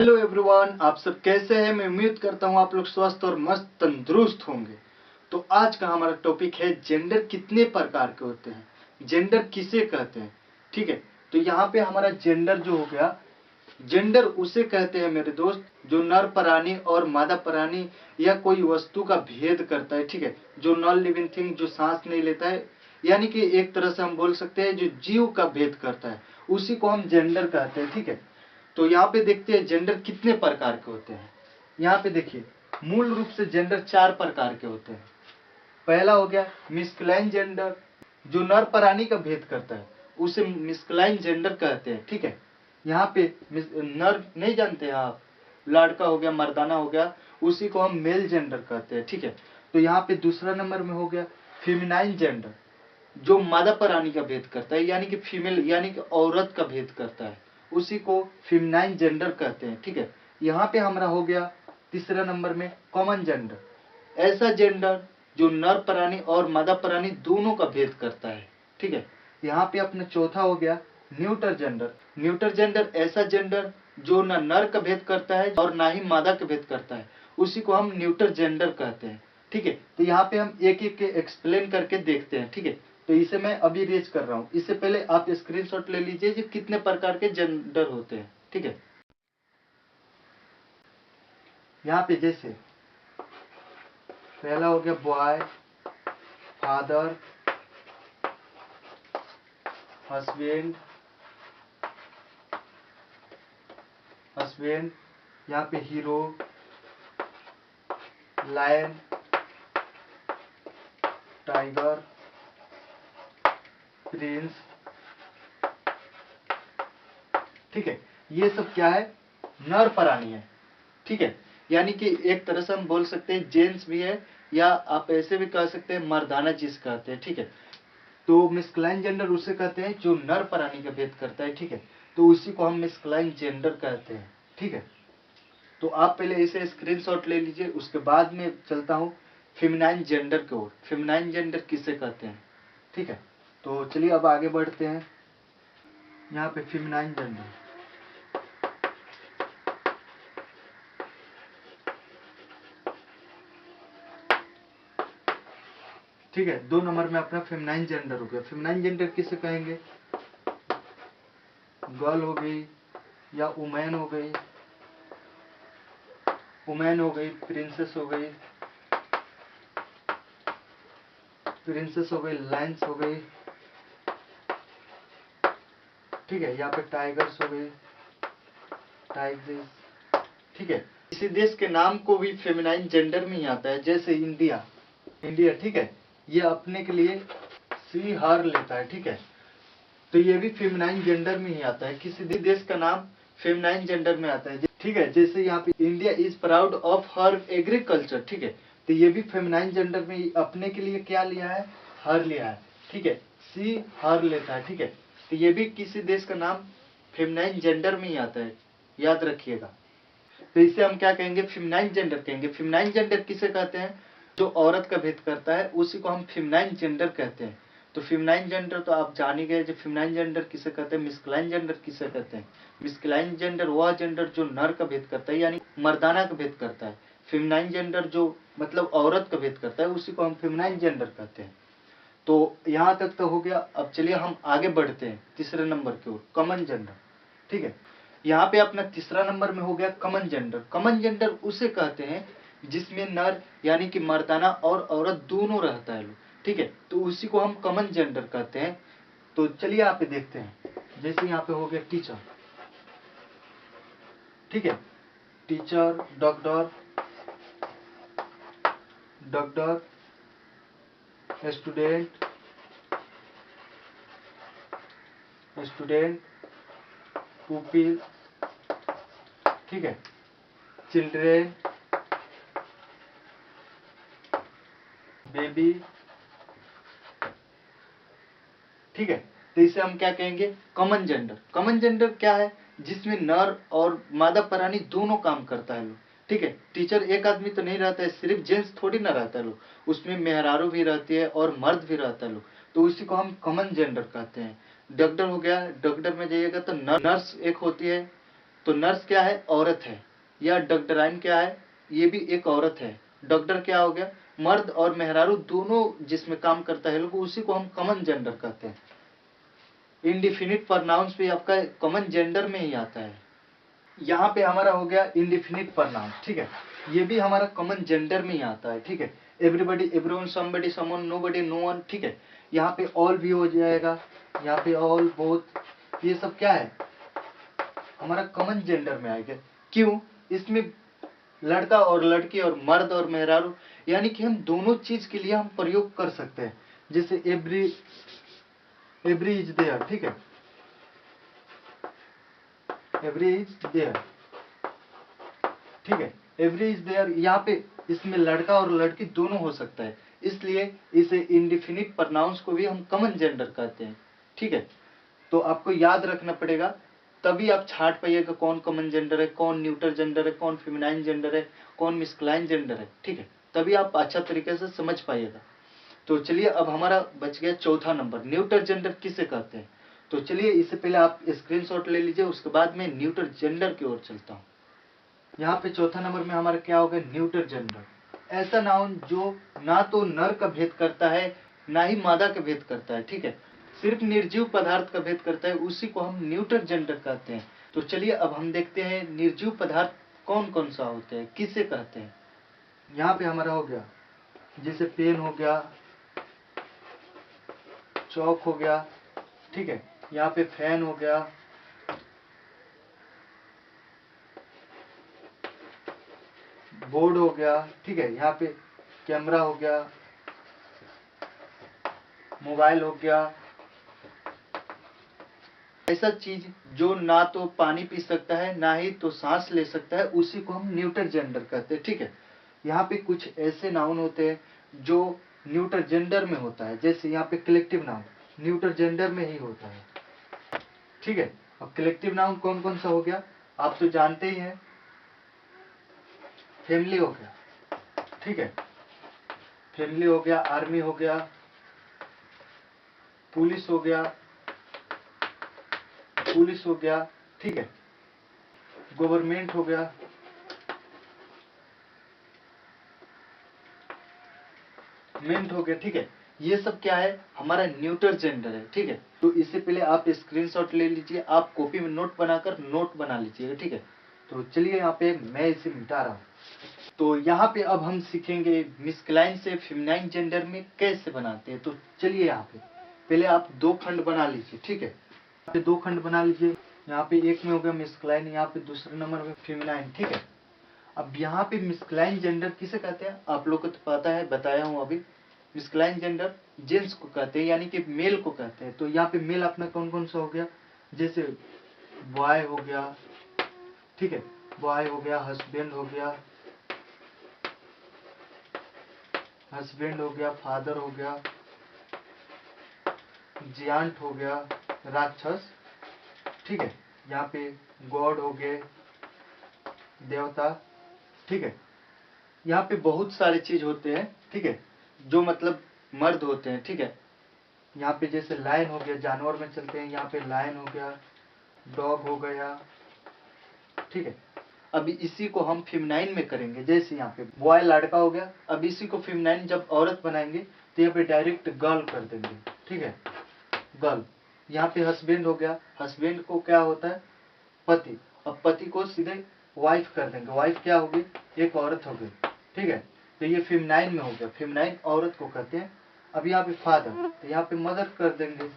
Hello everyone, आप सब कैसे हैं। मैं उम्मीद करता हूं आप लोग स्वस्थ और मस्त तंदुरुस्त होंगे। तो आज का हमारा टॉपिक है जेंडर कितने प्रकार के होते हैं, जेंडर किसे कहते हैं। ठीक है, तो यहाँ पे हमारा जेंडर जो हो गया, जेंडर उसे कहते हैं मेरे दोस्त जो नर प्राणी और मादा प्राणी या कोई वस्तु का भेद करता है। ठीक है, जो नॉन लिविंग थिंग, जो सांस नहीं लेता है, यानी कि एक तरह से हम बोल सकते हैं जो जीव का भेद करता है, उसी को हम जेंडर कहते हैं। ठीक है, तो यहाँ पे देखते हैं जेंडर कितने प्रकार के होते हैं। यहाँ पे देखिए, मूल रूप से जेंडर 4 प्रकार के होते हैं। पहला हो गया मिस्कुलाइन जेंडर, जो नर प्राणी का भेद करता है, उसे मिस्कुलाइन जेंडर कहते हैं। ठीक है, यहाँ पे नर नहीं जानते हैं आप, लड़का हो गया, मर्दाना हो गया, उसी को हम मेल जेंडर कहते हैं। ठीक है, तो यहाँ पे दूसरा नंबर में हो गया फेमिनाइन जेंडर, जो मादा प्राणी का भेद करता है, यानी कि फीमेल यानी कि औरत का भेद करता है, उसी को फेमिनाइन जेंडर कहते हैं। ठीक है, यहाँ पे हमारा हो गया तीसरा नंबर में कॉमन जेंडर, ऐसा जेंडर जो नर प्राणी और मादा प्राणी दोनों का भेद करता है। ठीक है, यहाँ पे अपना चौथा हो गया न्यूटर जेंडर। न्यूटर जेंडर ऐसा जेंडर जो न नर का भेद करता है और ना ही मादा का भेद करता है, उसी को हम न्यूटर जेंडर कहते हैं। ठीक है, तो यहाँ पे हम एक एक के एक्सप्लेन करके देखते हैं। ठीक है, तो इसे मैं अभी रेज कर रहा हूँ, इससे पहले आप स्क्रीनशॉट ले लीजिए जो कितने प्रकार के जेंडर होते हैं। ठीक है, यहाँ पे जैसे पहला हो गया बॉय, फादर, हस्बैंड, यहाँ पे हीरो, लायन, टाइगर, प्रिंस। ठीक है, ये सब क्या है, नर प्राणी है। ठीक है, यानी कि एक तरह से हम बोल सकते हैं जेंट्स भी है, या आप ऐसे भी कह सकते हैं मर्दाना जिस कहते हैं। ठीक है, तो मिस्कुलाइन जेंडर उसे कहते हैं जो नर प्राणी का भेद करता है। ठीक है, तो उसी को हम मिस्कुलाइन जेंडर कहते हैं। ठीक है, तो आप पहले इसे स्क्रीनशॉट ले लीजिए, उसके बाद में चलता हूँ फेमिनाइन जेंडर की ओर। फेमिनाइन जेंडर किसे कहते हैं। ठीक है, तो चलिए अब आगे बढ़ते हैं। यहाँ पे फेमिनाइन जेंडर, ठीक है, 2 नंबर में अपना फेमिनाइन जेंडर हो गया। फेमिनाइन जेंडर किसे कहेंगे, गर्ल हो गई या वुमेन हो गई, प्रिंसेस हो गई, लायंस हो गई। ठीक है, यहाँ पे टाइगर्स हो गई, टाइग्रेस। ठीक है, किसी देश के नाम को भी फेमिनाइन जेंडर में ही आता है, जैसे इंडिया। ठीक है, ये अपने के लिए सी हर लेता है। ठीक है, तो ये भी फेमिनाइन जेंडर में ही आता है, किसी देश का नाम फेमिनाइन जेंडर में आता है। ठीक है, जैसे यहाँ पे India is proud of her agriculture. ठीक है, तो ये भी फेमिनाइन जेंडर में ही अपने के लिए क्या लिया है, हर लिया है। ठीक है, सी हर लेता है। ठीक है, तो ये भी किसी देश का नाम फेमिनाइन जेंडर में ही आता है, याद रखिएगा। तो इसे हम क्या कहेंगे, फेमिनाइन जेंडर कहेंगे। फेमिनाइन जेंडर किसे कहते हैं, जो औरत का भेद करता है, उसी को हम फेमिनाइन जेंडर कहते हैं। तो फेमिनाइन जेंडर तो आप जान ही गए, जो फेमिनाइन जेंडर किसे कहते हैं। मिस्कुलाइन जेंडर किसे कहते हैं, मिस्कुलाइन जेंडर वह जेंडर जो नर का भेद करता है, यानी मर्दाना का भेद करता है। फेमिनाइन जेंडर जो मतलब औरत का भेद करता है, उसी को हम फेमिनाइन जेंडर कहते हैं। तो यहाँ तक तो हो गया। अब चलिए हम आगे बढ़ते हैं तीसरे नंबर की ओर, कॉमन जेंडर। ठीक है, यहाँ पे अपना तीसरा नंबर में हो गया कॉमन जेंडर। कॉमन जेंडर उसे कहते हैं जिसमें नर यानी कि मर्दाना और औरत दोनों रहता है लोग। ठीक है, तो उसी को हम कॉमन जेंडर कहते हैं। तो चलिए यहाँ पे देखते हैं, जैसे यहाँ पे हो गया टीचर। ठीक है, टीचर, डॉक्टर, स्टूडेंट, पुपिल। ठीक है, चिल्ड्रेन, बेबी। ठीक है, तो इसे हम क्या कहेंगे, कॉमन जेंडर। कॉमन जेंडर क्या है, जिसमें नर और मादा प्राणी दोनों काम करता है लोग। ठीक है, टीचर एक आदमी तो नहीं रहता है, सिर्फ जेंट्स थोड़ी ना रहता है लोग, उसमें मेहरारू भी रहती है और मर्द भी रहता है लोग, तो उसी को हम कॉमन जेंडर कहते हैं। डॉक्टर हो गया, डॉक्टर में जाइएगा तो नर्स एक होती है, तो नर्स क्या है, औरत है, या डॉक्टराइन क्या है, ये भी एक औरत है। डॉक्टर क्या हो गया, मर्द और मेहरारू दोनों जिसमें काम करता है लोग, उसी को हम कॉमन जेंडर कहते हैं। इंडिफिनिट प्रोनाउंस भी आपका कॉमन जेंडर में ही आता है। यहाँ पे हमारा हो गया इंडिफिनिट प्रोनाउन, ठीक है, ये भी हमारा कॉमन जेंडर में ही आता है, ठीक है। Everybody, everyone, somebody, someone, nobody, no one, ठीक है। यहाँ पे ऑल भी हो जाएगा, यहाँ पे ऑल, बोथ, ये सब क्या है, हमारा कॉमन जेंडर में आएगा। क्यों, इसमें लड़का और लड़की और मर्द और मेहरारू, यानी कि हम दोनों चीज के लिए हम प्रयोग कर सकते हैं। जैसे एवरी, एवरी इज देयर, ठीक है, एवरी इज देयर, ठीक है, एवरी इज देयर, यहाँ पे इसमें लड़का और लड़की दोनों हो सकता है, इसलिए इसे इंडिफिनिट प्रोनाउंस को भी हम कॉमन जेंडर कहते हैं, ठीक है। तो आपको याद रखना पड़ेगा, तभी आप छाट पाइएगा कौन कॉमन जेंडर है, कौन न्यूटर जेंडर है, कौन फेमिनाइन जेंडर है, कौन मिस्कुलाइन जेंडर है, ठीक है, तभी आप अच्छा तरीके से समझ पाइएगा। तो चलिए अब हमारा बच गया चौथा नंबर, न्यूटर जेंडर किसे कहते हैं। तो चलिए इससे पहले आप स्क्रीनशॉट ले लीजिए, उसके बाद में न्यूटर जेंडर की ओर चलता हूँ। यहाँ पे चौथा नंबर में हमारा क्या होगा, न्यूटर जेंडर, ऐसा नाउन जो ना तो नर का भेद करता है ना ही मादा का भेद करता है, ठीक है, सिर्फ निर्जीव पदार्थ का भेद करता है, उसी को हम न्यूटर जेंडर कहते हैं। तो चलिए अब हम देखते हैं निर्जीव पदार्थ कौन कौन सा होते हैं, किसे कहते हैं। यहाँ पे हमारा हो गया, जैसे पेन हो गया, चौक हो गया, ठीक है, यहाँ पे फैन हो गया, बोर्ड हो गया, ठीक है, यहाँ पे कैमरा हो गया, मोबाइल हो गया। ऐसा चीज जो ना तो पानी पी सकता है ना ही तो सांस ले सकता है, उसी को हम न्यूटर जेंडर कहते हैं, ठीक है। यहाँ पे कुछ ऐसे नाउन होते हैं जो न्यूटर जेंडर में होता है, जैसे यहाँ पे कलेक्टिव नाउन न्यूटर जेंडर में ही होता है, ठीक है। अब कलेक्टिव नाउन कौन कौन सा हो गया, आप तो जानते ही हैं, फैमिली हो गया, ठीक है, फैमिली हो गया, आर्मी हो गया, पुलिस हो गया, पुलिस हो गया, ठीक है, गवर्नमेंट हो गया, मेंट हो गया, ठीक है। ये सब क्या है, हमारा न्यूटर जेंडर है, ठीक है। तो इससे पहले आप स्क्रीनशॉट ले लीजिए, आप कॉपी में नोट बनाकर नोट बना लीजिएगा, ठीक है। तो चलिए यहाँ पे मैं इसे मिटा रहा हूँ। तो यहाँ पे अब हम सीखेंगे मिस्कुलाइन से फेमिनाइन जेंडर में कैसे बनाते हैं। तो चलिए यहाँ पे पहले आप दो खंड बना लीजिए, ठीक है, यहाँ पे दो खंड बना लीजिए। यहाँ पे एक में हो गया मिस्कुलाइन, यहाँ पे दूसरे नंबर में फेमिनाइन, ठीक है। अब यहाँ पे मिस्कुलाइन जेंडर किसे कहते हैं, आप लोग को तो पता है, बताया हूँ अभी। मिस्कुलाइन जेंडर जेंट्स को कहते हैं, यानी कि मेल को कहते हैं। तो यहाँ पे मेल अपना कौन कौन सा हो गया, जैसे बॉय हो गया, ठीक है, बॉय हो गया, हस्बैंड हो गया, हस्बैंड हो गया, फादर हो गया, जियांट हो गया, राक्षस, ठीक है, यहाँ पे गॉड हो गए, देवता, ठीक है। यहाँ पे बहुत सारे चीज होते हैं, ठीक है, जो मतलब मर्द होते हैं, ठीक है। यहाँ पे जैसे लायन हो गया, जानवर में चलते हैं, यहाँ पे लायन हो गया, डॉग हो गया, ठीक है। अभी इसी को हम फेमिनाइन में करेंगे, जैसे यहाँ पे बॉय लड़का हो गया, अब इसी को फेमिनाइन जब औरत बनाएंगे तो यहाँ पे डायरेक्ट गर्ल कर देंगे, ठीक है, गर्ल। यहाँ पे हस्बैंड हो गया, हस्बैंड को क्या होता है, पति, अब पति को सीधे वाइफ कर देंगे, वाइफ क्या होगी, एक औरत हो गई, ठीक है। तो ये फेमिनाइन में हो गया, फेमिनाइन औरत को कहते हैं। अब यहाँ पे फादर, तो यहाँ पे मदर कर देंगे,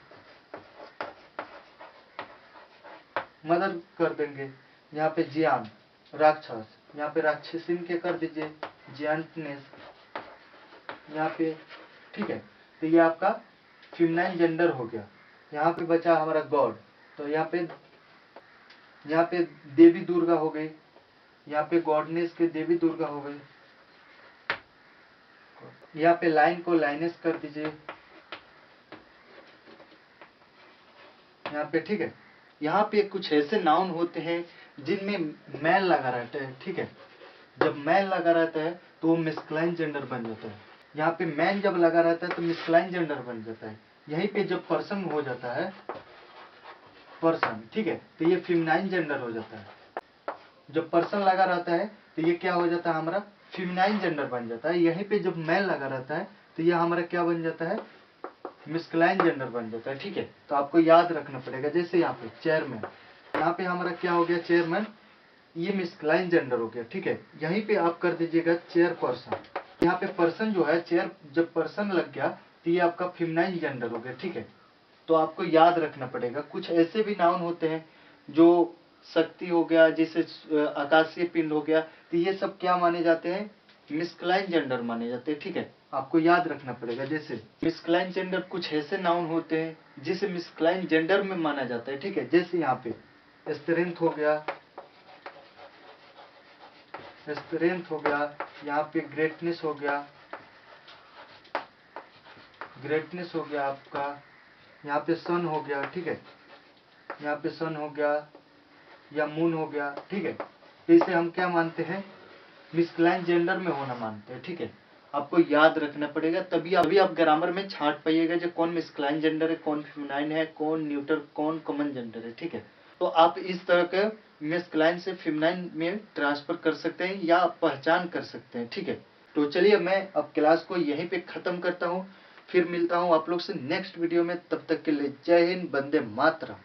मदर कर देंगे। यहाँ पे जियान, राक्षस, यहाँ पे राक्षसिन के कर दीजिए, जियांटनेस, यहाँ पे, ठीक है। तो ये आपका फेमिनाइन जेंडर हो गया। यहाँ पे बचा हमारा गॉड, तो यहाँ पे देवी दुर्गा हो गई, यहाँ पे गॉडनेस के देवी दुर्गा हो गई। यहाँ पे लाइन को लाइनेस कर दीजिए, यहाँ पे, ठीक है। यहाँ पे कुछ ऐसे नाउन होते हैं जिनमें मैन लगा रहता है, ठीक है। जब मैन लगा रहता है तो वो मिस्कुलाइन जेंडर बन जाता है। यहाँ पे मैन जब लगा रहता है तो मिस्कुलाइन जेंडर बन जाता है। यहीं पे जब पर्सन हो जाता है, पर्सन, ठीक है, तो ये फेमिनाइन जेंडर हो जाता है। जब पर्सन लगा रहता है तो ये क्या हो जाता है, हमारा फेमिनाइन जेंडर बन जाता है। यहीं पे जब मैन लगा रहता है तो ये हमारा क्या बन जाता है, मिस्कुलाइन जेंडर बन जाता है। ठीक है, तो आपको याद रखना पड़ेगा। जैसे यहाँ पे चेयरमैन, यहाँ पे हमारा क्या हो गया, चेयरमैन, ये मिस्कुलाइन जेंडर हो गया। ठीक है, यहीं पे आप कर दीजिएगा चेयर पर्सन। यहाँ पे पर्सन जो है, चेयर जब पर्सन लग गया तो ये आपका फेमिनाइन जेंडर हो गया। ठीक है, तो आपको याद रखना पड़ेगा। कुछ ऐसे भी नाउन होते हैं जो शक्ति हो गया, जैसे आकाशीय पिंड हो गया, तो ये सब क्या माने जाते हैं, मिस्कुलाइन जेंडर माने जाते हैं। ठीक है, आपको याद रखना पड़ेगा। जैसे मिस्कुलाइन जेंडर, कुछ ऐसे नाउन होते हैं जिसे मिस्कुलाइन जेंडर में माना जाता है। ठीक है, जैसे यहाँ पे स्ट्रेंथ हो गया, स्ट्रेंथ हो गया, यहाँ पे ग्रेटनेस हो गया, ग्रेटनेस हो गया आपका, यहाँ पे सन हो गया। ठीक है, यहाँ पे सन हो गया या मून हो गया। ठीक है, इसे हम क्या मानते हैं, मिस्कुलाइन जेंडर में होना मानते हैं। ठीक है, आपको याद रखना पड़ेगा, तभी आप ग्रामर में छांट पाइएगा जो कौन मिस्कुलाइन जेंडर है, कौन फेमिनाइन है, कौन न्यूटर, कौन कॉमन जेंडर है। ठीक है, तो आप इस तरह के मिस्कुलाइन से फेमिनाइन में ट्रांसफर कर सकते हैं या पहचान कर सकते हैं। ठीक है, तो चलिए मैं अब क्लास को यहीं पे खत्म करता हूँ, फिर मिलता हूँ आप लोग से नेक्स्ट वीडियो में। तब तक के लिए जय हिंद, वंदे मातरम।